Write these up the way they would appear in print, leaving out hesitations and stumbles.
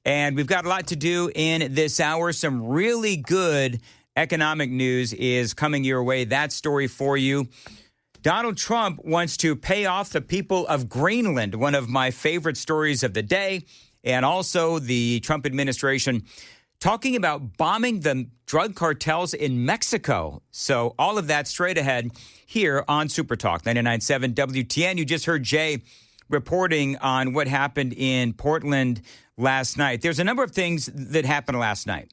And we've got a lot to do in this hour. Some really good economic news is coming your way. That story for you. Donald Trump wants to pay off the people of Greenland, one of my favorite stories of the day. And also the Trump administration talking about bombing the drug cartels in Mexico. So all of that straight ahead here on Super Talk 99.7 WTN. You just heard Jay reporting on what happened in Portland last night. There's a number of things that happened last night.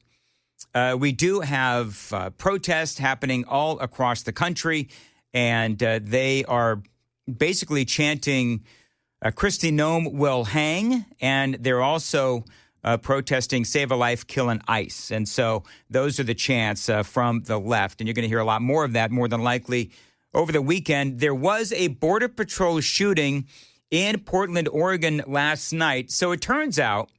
We do have protests happening all across the country, and they are basically chanting, Kristi Noem will hang, and they're also protesting Save a Life, Kill an ICE. And so those are the chants from the left, and you're going to hear a lot more of that, more than likely, over the weekend. There was a Border Patrol shooting in Portland, Oregon last night. So it turns out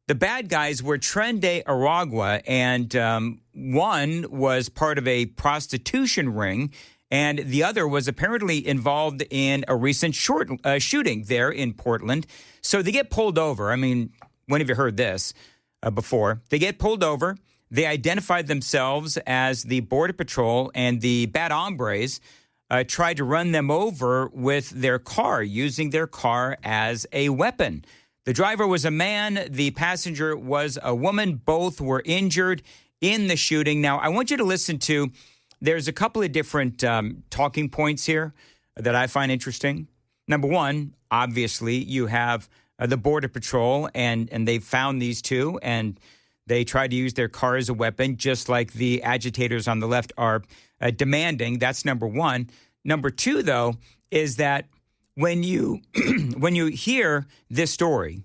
the bad guys were Tren de Aragua, and one was part of a prostitution ring, and the other was apparently involved in a recent shooting there in Portland. So they get pulled over. I mean, when have you heard this before? They get pulled over. They identified themselves as the Border Patrol, and the bad hombres tried to run them over with their car, using their car as a weapon. The driver was a man. The passenger was a woman. Both were injured in the shooting. Now, I want you to listen to, there's a couple of different talking points here that I find interesting. Number one, obviously, you have the Border Patrol, and they found these two, and they tried to use their car as a weapon, just like the agitators on the left are demanding. That's number one. Number two, though, is that when you when you hear this story,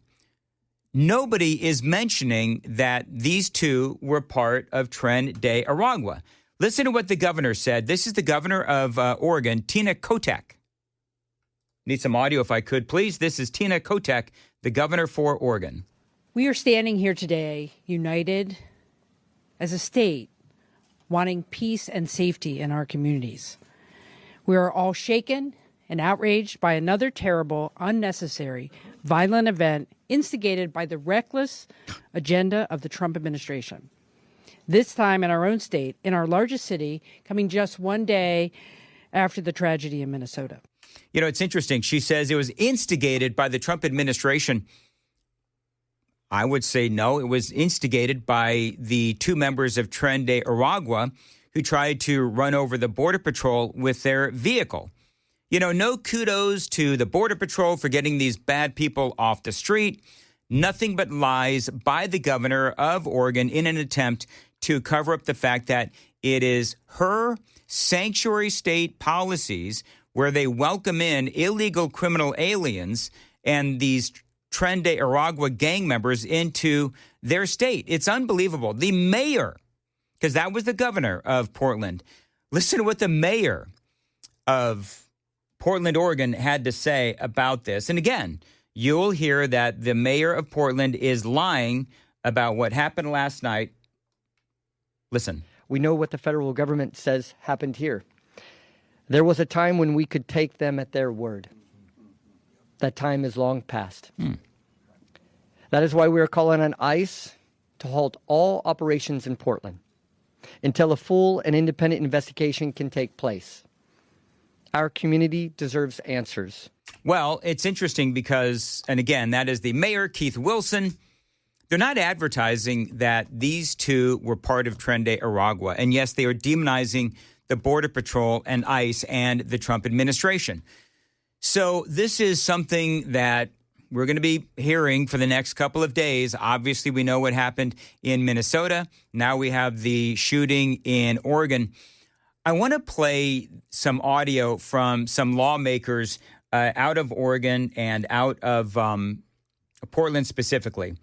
nobody is mentioning that these two were part of Tren de Aragua. Listen to what the governor said. This is the governor of Oregon, Tina Kotek. Need some audio if I could, please. This is Tina Kotek, the governor for Oregon. We are standing here today, united as a state, wanting peace and safety in our communities. We are all shaken and outraged by another terrible, unnecessary, violent event instigated by the reckless agenda of the Trump administration. This time in our own state, in our largest city, coming just one day after the tragedy in Minnesota. You know, it's interesting. She says it was instigated by the Trump administration. I would say no, it was instigated by the two members of Tren de Aragua who tried to run over the Border Patrol with their vehicle. You know, no kudos to the Border Patrol for getting these bad people off the street. Nothing but lies by the governor of Oregon in an attempt to cover up the fact that it is her sanctuary state policies where they welcome in illegal criminal aliens and these Tren de Aragua gang members into their state. It's unbelievable. The mayor, because that was the governor of Portland, listen to what the mayor of Portland, Oregon had to say about this. And again, you'll hear that the mayor of Portland is lying about what happened last night. Listen. We know what the federal government says happened here. There was a time when we could take them at their word. That time is long past. That is why we are calling on ICE to halt all operations in Portland until a full and independent investigation can take place. Our community deserves answers. Well, it's interesting because, and again, that is the mayor, Keith Wilson. They're not advertising that these two were part of Tren de Aragua. And yes, they are demonizing the Border Patrol and ICE and the Trump administration. So this is something that we're going to be hearing for the next couple of days. Obviously, we know what happened in Minnesota. Now we have the shooting in Oregon. I want to play some audio from some lawmakers out of Oregon and out of Portland specifically.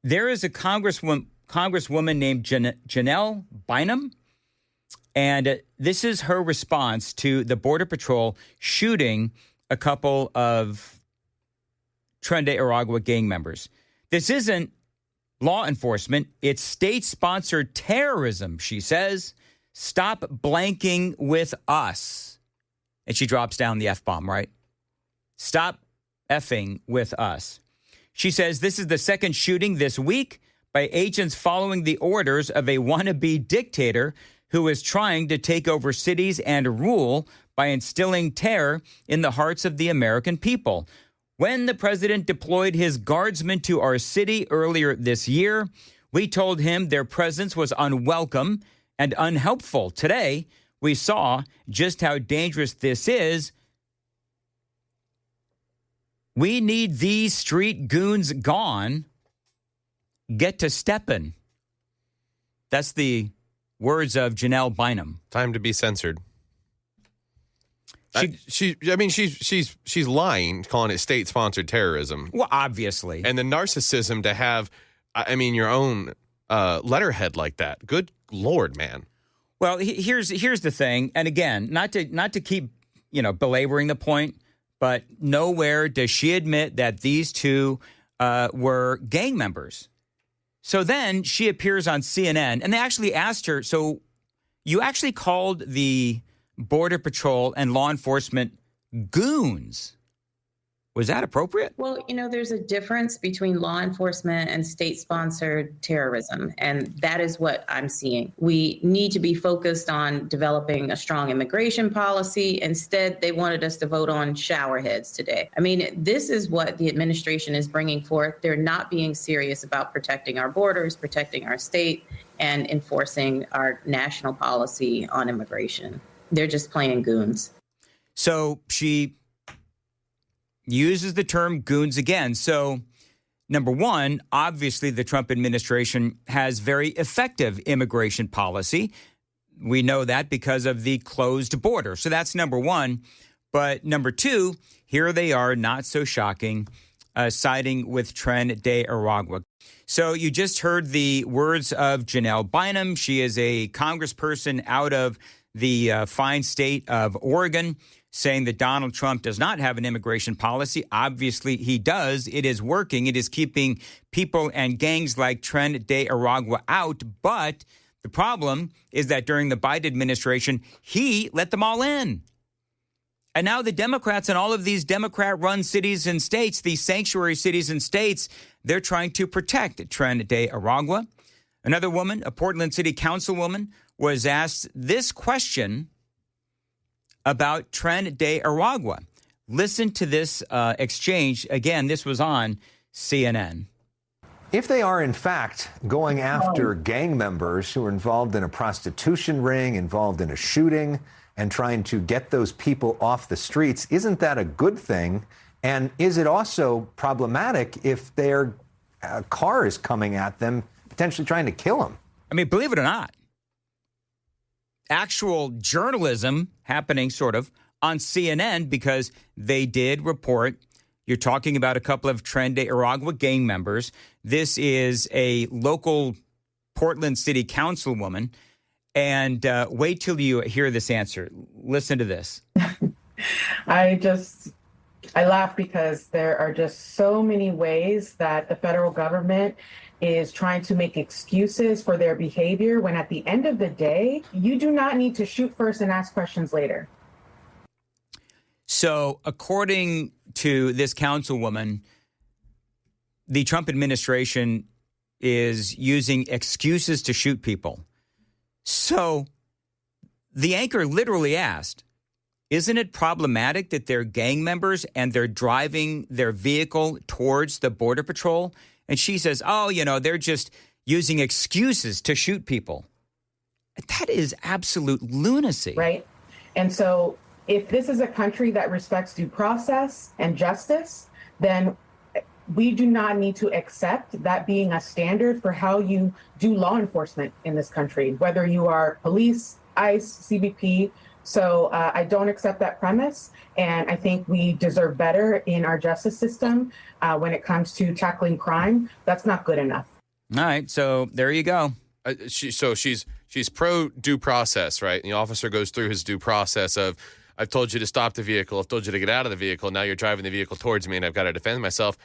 There is a congresswoman named Janelle Bynum, and this is her response to the Border Patrol shooting a couple of Tren de Aragua gang members. This isn't law enforcement. It's state-sponsored terrorism, she says. Stop blanking with us. And she drops down the F-bomb, right? Stop effing with us. She says this is the second shooting this week by agents following the orders of a wannabe dictator who is trying to take over cities and rule by instilling terror in the hearts of the American people. When the president deployed his guardsmen to our city earlier this year, we told him their presence was unwelcome and unhelpful. Today, we saw just how dangerous this is. We need these street goons gone. Get to steppin'. That's the words of Janelle Bynum. Time to be censored. She's lying, calling it state-sponsored terrorism. Well, obviously. And the narcissism to have, your own letterhead like that. Good Lord, man. Well, here's the thing. And again, not to keep, belaboring the point, but nowhere does she admit that these two were gang members. So then she appears on CNN, and they actually asked her, so you actually called the Border Patrol and law enforcement goons. Was that appropriate? Well, there's a difference between law enforcement and state-sponsored terrorism, and that is what I'm seeing. We need to be focused on developing a strong immigration policy. Instead, they wanted us to vote on showerheads today. This is what the administration is bringing forth. They're not being serious about protecting our borders, protecting our state, and enforcing our national policy on immigration. They're just playing goons. So she uses the term goons again. So, number one, obviously the Trump administration has very effective immigration policy. We know that because of the closed border. So that's number one. But number two, here they are, not so shocking, siding with Tren de Aragua. So you just heard the words of Janelle Bynum. She is a congressperson out of the fine state of Oregon, saying that Donald Trump does not have an immigration policy. Obviously, he does. It is working. It is keeping people and gangs like Tren de Aragua out. But the problem is that during the Biden administration, he let them all in. And now the Democrats in all of these Democrat-run cities and states, these sanctuary cities and states, they're trying to protect Tren de Aragua. Another woman, a Portland City Councilwoman, was asked this question about Tren de Aragua. Listen to this exchange. Again, this was on CNN. If they are, in fact, going after gang members who are involved in a prostitution ring, involved in a shooting, and trying to get those people off the streets, isn't that a good thing? And is it also problematic if their car is coming at them, potentially trying to kill them? Believe it or not, actual journalism happening sort of on CNN, because they did report, you're talking about a couple of Tren de Aragua gang members. This is a local Portland City Councilwoman. And wait till you hear this answer. Listen to this. I laugh because there are just so many ways that the federal government is trying to make excuses for their behavior when at the end of the day, you do not need to shoot first and ask questions later. So according to this councilwoman, the Trump administration is using excuses to shoot people. So the anchor literally asked, isn't it problematic that they're gang members and they're driving their vehicle towards the Border Patrol? And she says, they're just using excuses to shoot people. That is absolute lunacy. Right. And so if this is a country that respects due process and justice, then we do not need to accept that being a standard for how you do law enforcement in this country, whether you are police, ICE, CBP. So I don't accept that premise. And I think we deserve better in our justice system when it comes to tackling crime. That's not good enough. All right. So there you go. She's pro due process, right? And the officer goes through his due process of, I've told you to stop the vehicle. I've told you to get out of the vehicle. Now you're driving the vehicle towards me and I've got to defend myself.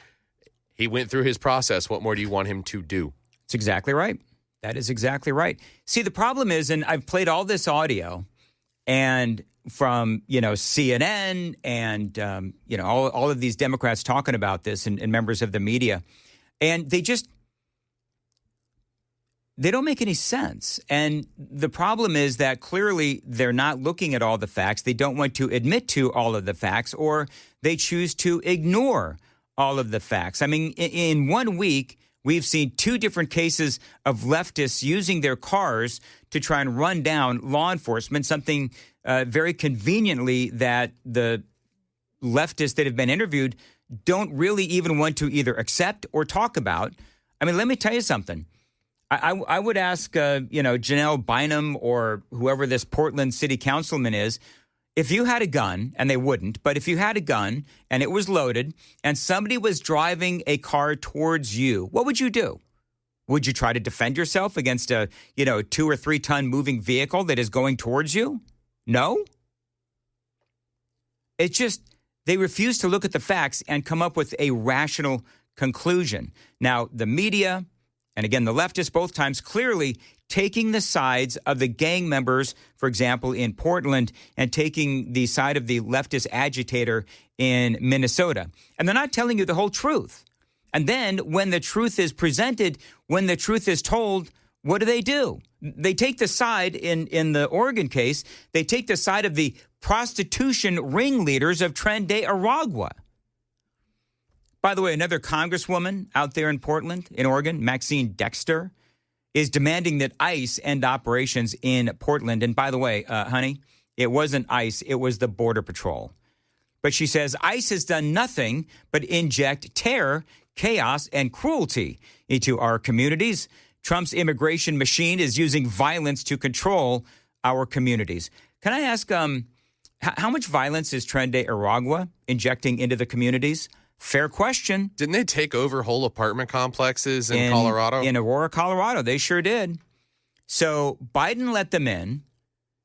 He went through his process. What more do you want him to do? That's exactly right. That is exactly right. See, the problem is, and I've played all this audio, and from, CNN and, all of these Democrats talking about this and members of the media. And they don't make any sense. And the problem is that clearly they're not looking at all the facts. They don't want to admit to all of the facts, or they choose to ignore all of the facts. I mean, in 1 week, we've seen 2 different cases of leftists using their cars to try and run down law enforcement, something very conveniently that the leftists that have been interviewed don't really even want to either accept or talk about. I mean, let me tell you something. I would ask, Janelle Bynum or whoever this Portland city councilman is, if you had a gun, and they wouldn't, but if you had a gun and it was loaded and somebody was driving a car towards you, what would you do? Would you try to defend yourself against a, 2 or 3 ton moving vehicle that is going towards you? No? It's just they refuse to look at the facts and come up with a rational conclusion. Now, the media, and again, the leftists both times, clearly taking the sides of the gang members, for example, in Portland, and taking the side of the leftist agitator in Minnesota. And they're not telling you the whole truth. And then when the truth is presented, when the truth is told, what do? They take the side, in the Oregon case, they take the side of the prostitution ringleaders of Tren de Aragua. By the way, another congresswoman out there in Portland, in Oregon, Maxine Dexter, is demanding that ICE end operations in Portland. And by the way, honey, it wasn't ICE, it was the Border Patrol. But she says ICE has done nothing but inject terror, chaos, and cruelty into our communities. Trump's immigration machine is using violence to control our communities. Can I ask, how much violence is Tren de Aragua injecting into the communities? Fair question. Didn't they take over whole apartment complexes in Colorado? In Aurora, Colorado. They sure did. So Biden let them in.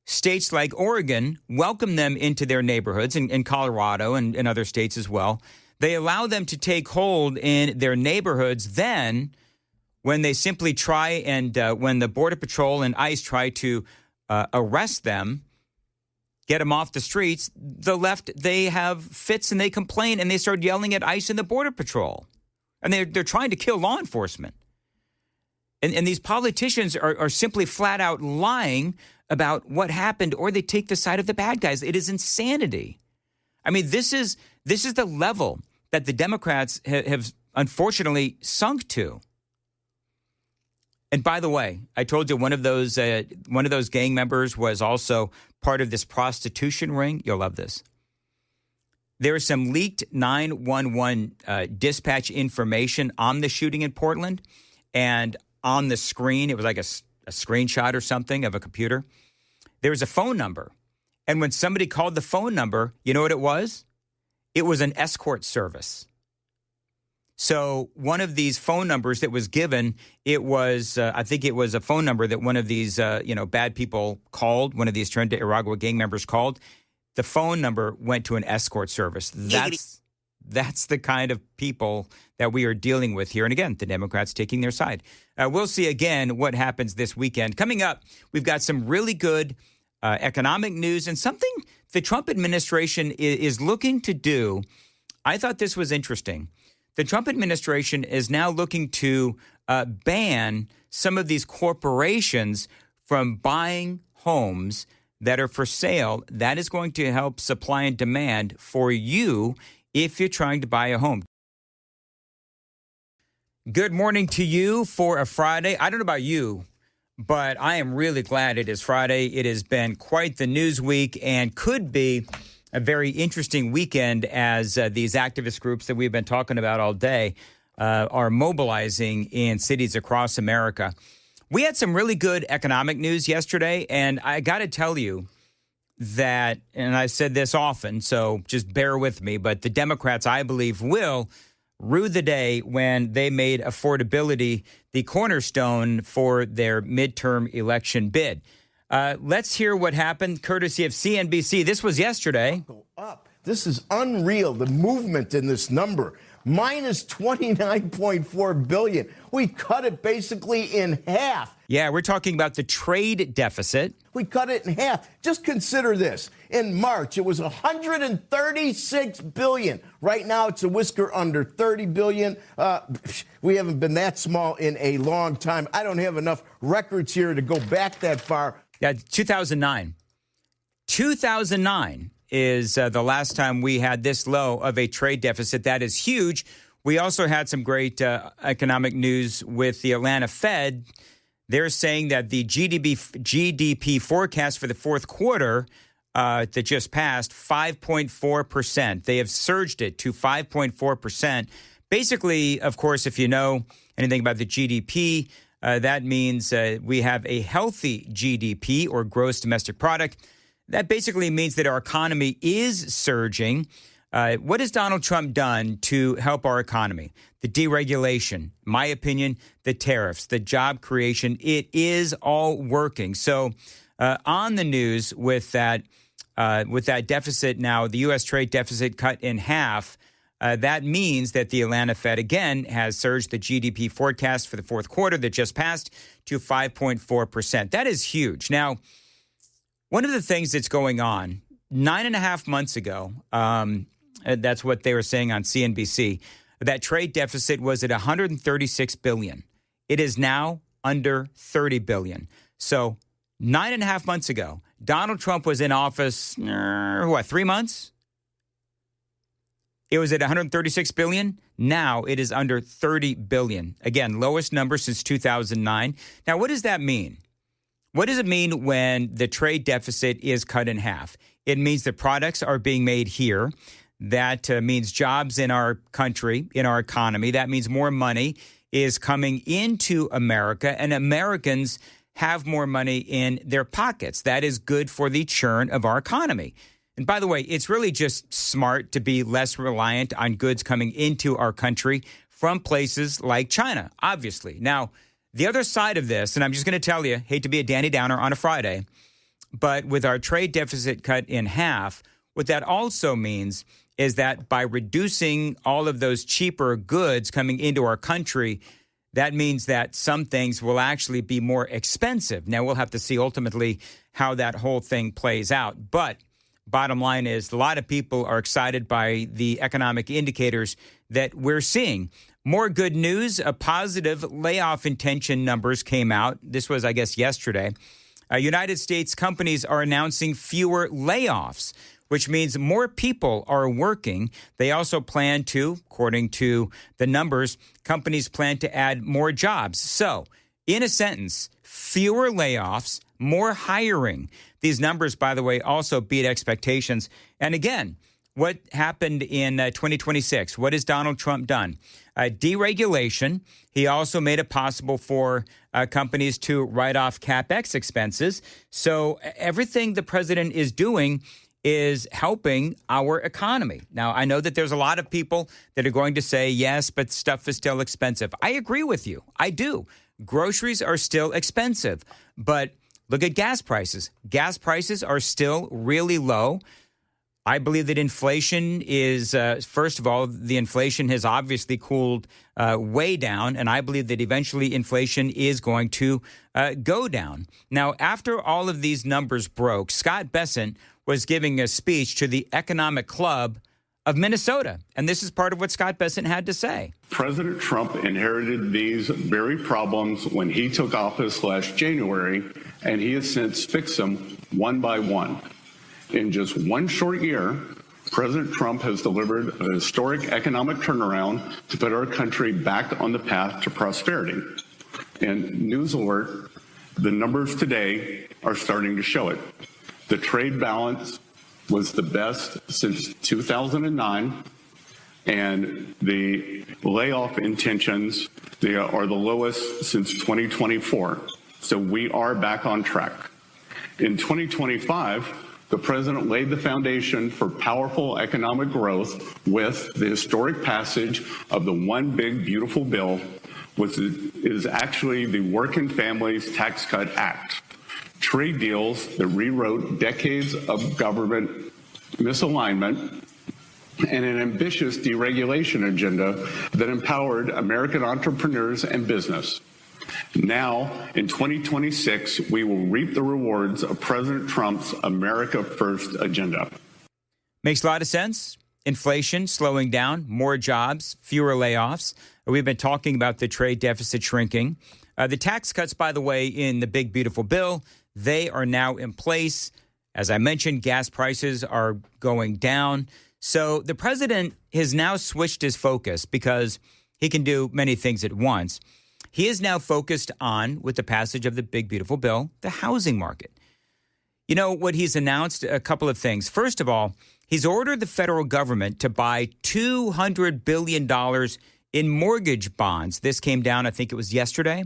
States like Oregon welcome them into their neighborhoods, in Colorado and in other states as well. They allow them to take hold in their neighborhoods. Then when they simply try and when the Border Patrol and ICE try to arrest them, get them off the streets, the left, they have fits and they complain and they start yelling at ICE and the Border Patrol. And they're trying to kill law enforcement. And these politicians are simply flat out lying about what happened, or they take the side of the bad guys. It is insanity. I mean, this is the level that the Democrats have unfortunately sunk to. And by the way, I told you one of those gang members was also part of this prostitution ring. You'll love this. There is some leaked 911 dispatch information on the shooting in Portland, and on the screen, it was like a screenshot or something of a computer. There was a phone number, and when somebody called the phone number, you know what it was? It was an escort service. So one of these phone numbers that was given, it was, I think it was a phone number that one of these, bad people called, one of these Tren de Aragua gang members called. The phone number went to an escort service. That's the kind of people that we are dealing with here. And again, the Democrats taking their side. We'll see again what happens this weekend. Coming up, we've got some really good economic news and something the Trump administration is looking to do. I thought this was interesting. The Trump administration is now looking to ban some of these corporations from buying homes that are for sale. That is going to help supply and demand for you if you're trying to buy a home. Good morning to you for a Friday. I don't know about you, but I am really glad it is Friday. It has been quite the news week and could be a very interesting weekend as these activist groups that we've been talking about all day are mobilizing in cities across America. We had some really good economic news yesterday, and I got to tell you that, and I've said this often, so just bear with me, but the Democrats, I believe, will rue the day when they made affordability the cornerstone for their midterm election bid. Let's hear what happened, courtesy of CNBC. This was yesterday. Go up. This is unreal, the movement in this number. Minus $29.4 billion. We cut it basically in half. Yeah, we're talking about the trade deficit. We cut it in half. Just consider this. In March, it was $136 billion. Right now, it's a whisker under $30 billion. We haven't been that small in a long time. I don't have enough records here to go back that far. Yeah, 2009. 2009 is the last time we had this low of a trade deficit. That is huge. We also had some great economic news with the Atlanta Fed. They're saying that the GDP forecast for the fourth quarter that just passed, 5.4%. They have surged it to 5.4%. Basically, of course, if you know anything about the GDP, that means we have a healthy GDP, or gross domestic product. That basically means that our economy is surging. What has Donald Trump done to help our economy? The deregulation, my opinion, the tariffs, the job creation, it is all working. So on the news with that deficit now, the U.S. trade deficit cut in half, that means that the Atlanta Fed, again, has surged the GDP forecast for the fourth quarter that just passed to 5.4%. That is huge. Now, one of the things that's going on, 9.5 months ago, that's what they were saying on CNBC, that trade deficit was at $136 billion. It is now under $30 billion. So 9.5 months ago, Donald Trump was in office, 3 months? It was at $136 billion. Now it is under $30 billion. Again, lowest number since 2009. Now, what does that mean? What does it mean when the trade deficit is cut in half? It means that products are being made here. That means jobs in our country, in our economy. That means more money is coming into America, and Americans have more money in their pockets. That is good for the churn of our economy. And by the way, it's really just smart to be less reliant on goods coming into our country from places like China, obviously. Now, the other side of this, and I'm just going to tell you, hate to be a Danny Downer on a Friday, but with our trade deficit cut in half, what that also means is that by reducing all of those cheaper goods coming into our country, that means that some things will actually be more expensive. Now, we'll have to see ultimately how that whole thing plays out. But bottom line is a lot of people are excited by the economic indicators that we're seeing. More good news, a positive layoff intention numbers came out. This was, I guess, yesterday. United States companies are announcing fewer layoffs, which means more people are working. They also plan to, according to the numbers, companies plan to add more jobs. So, in a sentence, fewer layoffs, more hiring. These numbers, by the way, also beat expectations. And again, what happened in 2026? What has Donald Trump done? Deregulation. He also made it possible for companies to write off CapEx expenses. So everything the president is doing is helping our economy. Now, I know that there's a lot of people that are going to say, yes, but stuff is still expensive. I agree with you. I do. Groceries are still expensive. But look at gas prices. Gas prices are still really low. I believe that inflation is, first of all, the inflation has obviously cooled way down, and I believe that eventually inflation is going to go down. Now, after all of these numbers broke, Scott Bessent was giving a speech to the Economic Club of Minnesota, and this is part of what Scott Bessent had to say. President Trump inherited these very problems when he took office last January, and he has since fixed them one by one. In just one short year, President Trump has delivered a historic economic turnaround to put our country back on the path to prosperity. And news alert, the numbers today are starting to show it. The trade balance was the best since 2009, and the layoff intentions, they are the lowest since 2024. So we are back on track. In 2025, the president laid the foundation for powerful economic growth with the historic passage of the One Big Beautiful Bill, which is actually the Working Families Tax Cut Act. Trade deals that rewrote decades of government misalignment and an ambitious deregulation agenda that empowered American entrepreneurs and business. Now, in 2026, we will reap the rewards of President Trump's America First agenda. Makes a lot of sense. Inflation slowing down, more jobs, fewer layoffs. We've been talking about the trade deficit shrinking. The tax cuts, by the way, in the big, beautiful bill, they are now in place. As I mentioned, gas prices are going down. So the president has now switched his focus because he can do many things at once. He is now focused on, with the passage of the big, beautiful bill, the housing market. You know what he's announced? A couple of things. First of all, he's ordered the federal government to buy $200 billion in mortgage bonds. This came down, I think it was yesterday.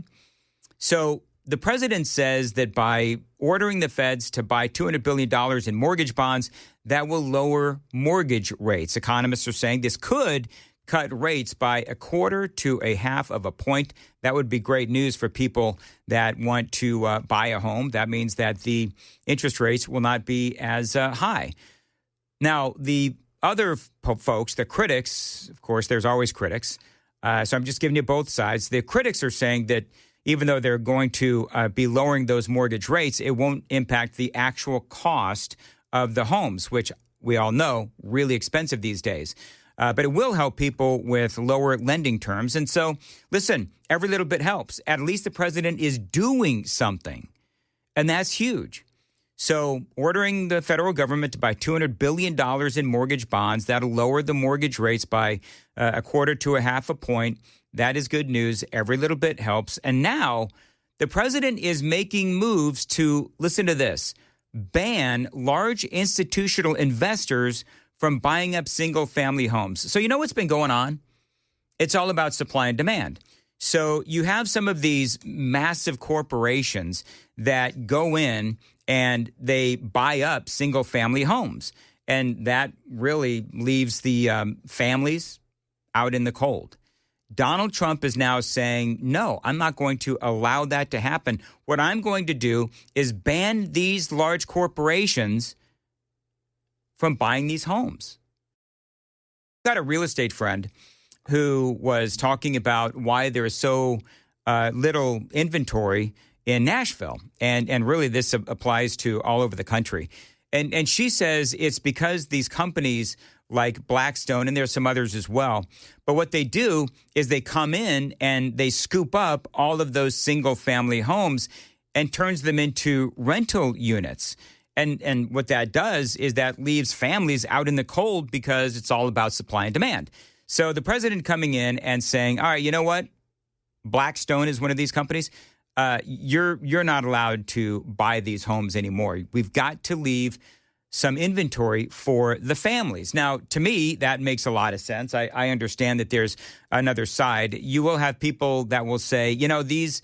So the president says that by ordering the feds to buy $200 billion in mortgage bonds, that will lower mortgage rates. Economists are saying this could cut rates by 1/4 to 1/2 of a point. That would be great news for people that want to buy a home. That means that the interest rates will not be as high. Now, the other folks, the critics, of course, there's always critics. So I'm just giving you both sides. The critics are saying that even though they're going to be lowering those mortgage rates, it won't impact the actual cost of the homes, which we all know really expensive these days. But it will help people with lower lending terms. And so, listen, every little bit helps. At least the president is doing something. And that's huge. So ordering the federal government to buy $200 billion in mortgage bonds, that'll lower the mortgage rates by 1/4 to 1/2 a point. That is good news. Every little bit helps. And now the president is making moves to, listen to this, ban large institutional investors from buying up single-family homes. So you know what's been going on? It's all about supply and demand. So you have some of these massive corporations that go in and they buy up single-family homes. And that really leaves the families out in the cold. Donald Trump is now saying, no, I'm not going to allow that to happen. What I'm going to do is ban these large corporations from buying these homes. I've got a real estate friend who was talking about why there is so little inventory in Nashville. And really this applies to all over the country. And she says it's because these companies like Blackstone, and there's some others as well, but what they do is they come in and they scoop up all of those single-family homes and turns them into rental units. And what that does is that leaves families out in the cold because it's all about supply and demand. So the president coming in and saying, all right, you know what? Blackstone is one of these companies. You're not allowed to buy these homes anymore. We've got to leave some inventory for the families. Now, to me, that makes a lot of sense. I understand that there's another side. You will have people that will say, you know, these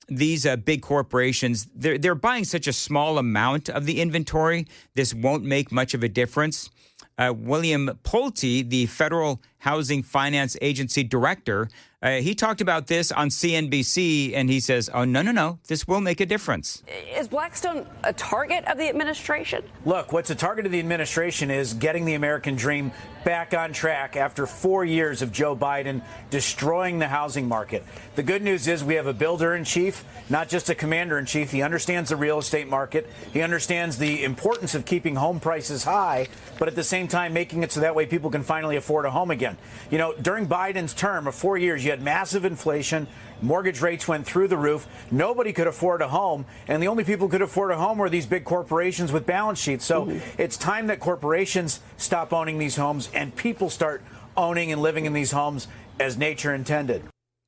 big corporations, they're buying such a small amount of the inventory, this won't make much of a difference. William Pulte, the Federal Housing Finance Agency director, he talked about this on CNBC, and he says, oh, no, this will make a difference. Is Blackstone a target of the administration? Look, what's a target of the administration is getting the American dream back on track after 4 years of Joe Biden destroying the housing market. The good news is we have a builder-in-chief, not just a commander-in-chief. He understands the real estate market. He understands the importance of keeping home prices high, but at the same time making it so that way people can finally afford a home again. You know, during Biden's term of 4 years, you had massive inflation. Mortgage rates went through the roof. Nobody could afford a home. And the only people who could afford a home were these big corporations with balance sheets. So it's time that corporations stop owning these homes and people start owning and living in these homes as nature intended.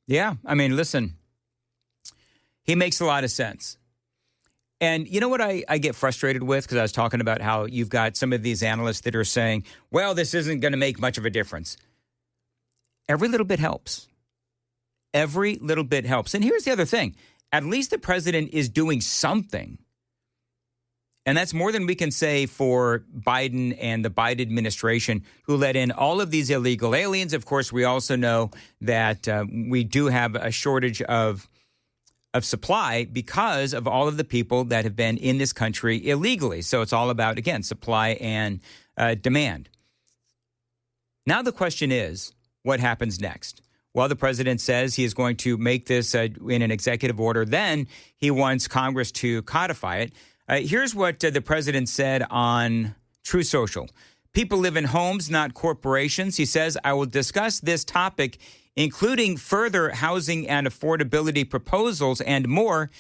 Yeah. I mean, listen, he makes a lot of sense. And you know what I get frustrated with? Because I was talking about how you've got some of these analysts that are saying, well, this isn't going to make much of a difference. Every little bit helps. Every little bit helps. And here's the other thing. At least the president is doing something. And that's more than we can say for Biden and the Biden administration, who let in all of these illegal aliens. Of course, we also know that we do have a shortage of supply because of all of the people that have been in this country illegally. So it's all about, again, supply and demand. Now the question is, what happens next? Well, the president says he is going to make this in an executive order. Then he wants Congress to codify it. Here's what the president said on True Social. People live in homes, not corporations. He says, I will discuss this topic, including further housing and affordability proposals and more,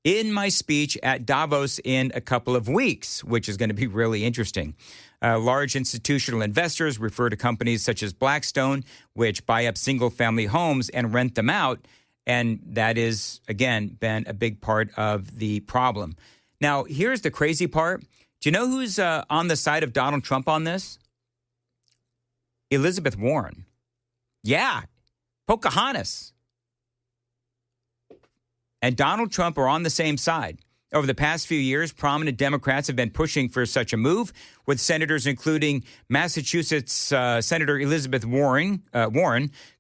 in my speech at Davos in a couple of weeks, which is going to be really interesting. Large institutional investors refer to companies such as Blackstone, which buy up single-family homes and rent them out. And that is, again, been a big part of the problem. Now, here's the crazy part. Do you know who's on the side of Donald Trump on this? Elizabeth Warren. Yeah, Pocahontas. And Donald Trump are on the same side. Over the past few years, prominent Democrats have been pushing for such a move, with senators including Massachusetts Senator Elizabeth Warren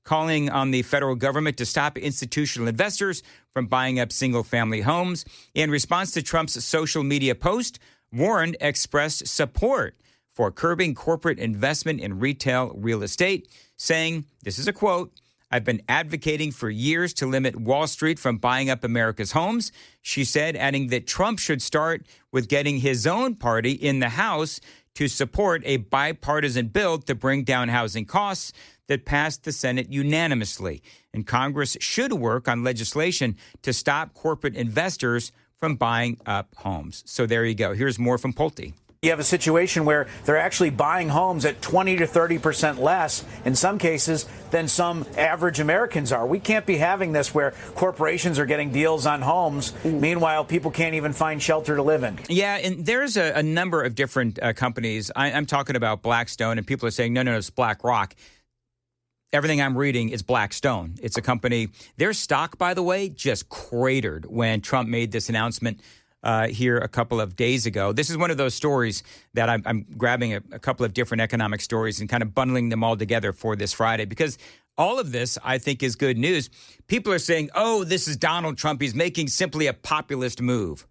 calling on the federal government to stop institutional investors from buying up single-family homes. In response to Trump's social media post, Warren expressed support for curbing corporate investment in retail real estate, saying, this is a quote, I've been advocating for years to limit Wall Street from buying up America's homes, she said, adding that Trump should start with getting his own party in the House to support a bipartisan bill to bring down housing costs that passed the Senate unanimously. And Congress should work on legislation to stop corporate investors from buying up homes. So there you go. Here's more from Pulte. You have a situation where they're actually buying homes at 20 to 30% less, in some cases, than some average Americans are. We can't be having this where corporations are getting deals on homes. Meanwhile, people can't even find shelter to live in. Yeah, and there's a number of different companies. I'm talking about Blackstone, and people are saying, no, it's BlackRock. Everything I'm reading is Blackstone. It's a company. Their stock, by the way, just cratered when Trump made this announcement here a couple of days ago. This is one of those stories that I'm grabbing a couple of different economic stories and kind of bundling them all together for this Friday, because all of this, I think, is good news. People are saying, oh, this is Donald Trump. He's making simply a populist move.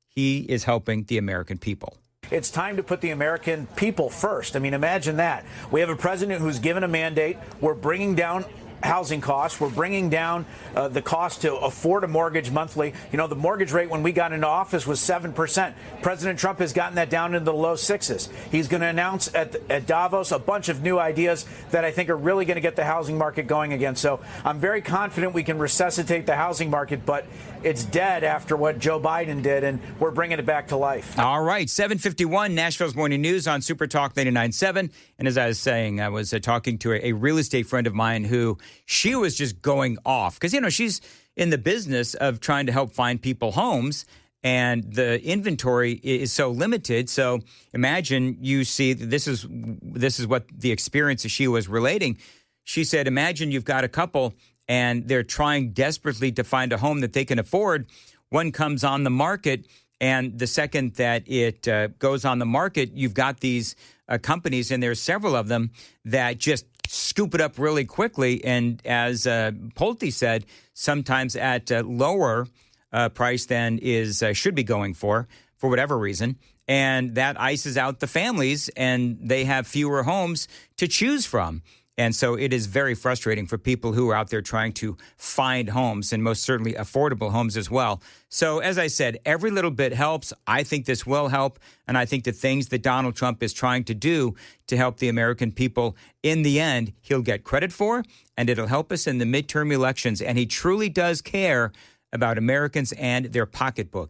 He is helping the American people. It's time to put the American people first. I mean, imagine that. We have a president who's given a mandate. We're bringing down housing costs. We're bringing down the cost to afford a mortgage monthly. You know, the mortgage rate when we got into office was 7%. President Trump has gotten that down into the low sixes. He's going to announce at Davos a bunch of new ideas that I think are really going to get the housing market going again. So I'm very confident we can resuscitate the housing market, but it's dead after what Joe Biden did, and we're bringing it back to life. All right, 7:51, Nashville's Morning News on Super Talk 99.7. And as I was saying, I was talking to a real estate friend of mine who she was just going off because, you know, she's in the business of trying to help find people homes, and the inventory is so limited. So imagine you see this is what the experience that she was relating. She said, imagine you've got a couple and they're trying desperately to find a home that they can afford. One comes on the market, and the second that it goes on the market, you've got these companies, and there's several of them that just scoop it up really quickly. And as Pulte said, sometimes at a lower price than is should be going for whatever reason. And that ices out the families, and they have fewer homes to choose from. And so it is very frustrating for people who are out there trying to find homes, and most certainly affordable homes as well. So as I said, every little bit helps. I think this will help. And I think the things that Donald Trump is trying to do to help the American people, in the end, he'll get credit for, and it'll help us in the midterm elections. And he truly does care about Americans and their pocketbook.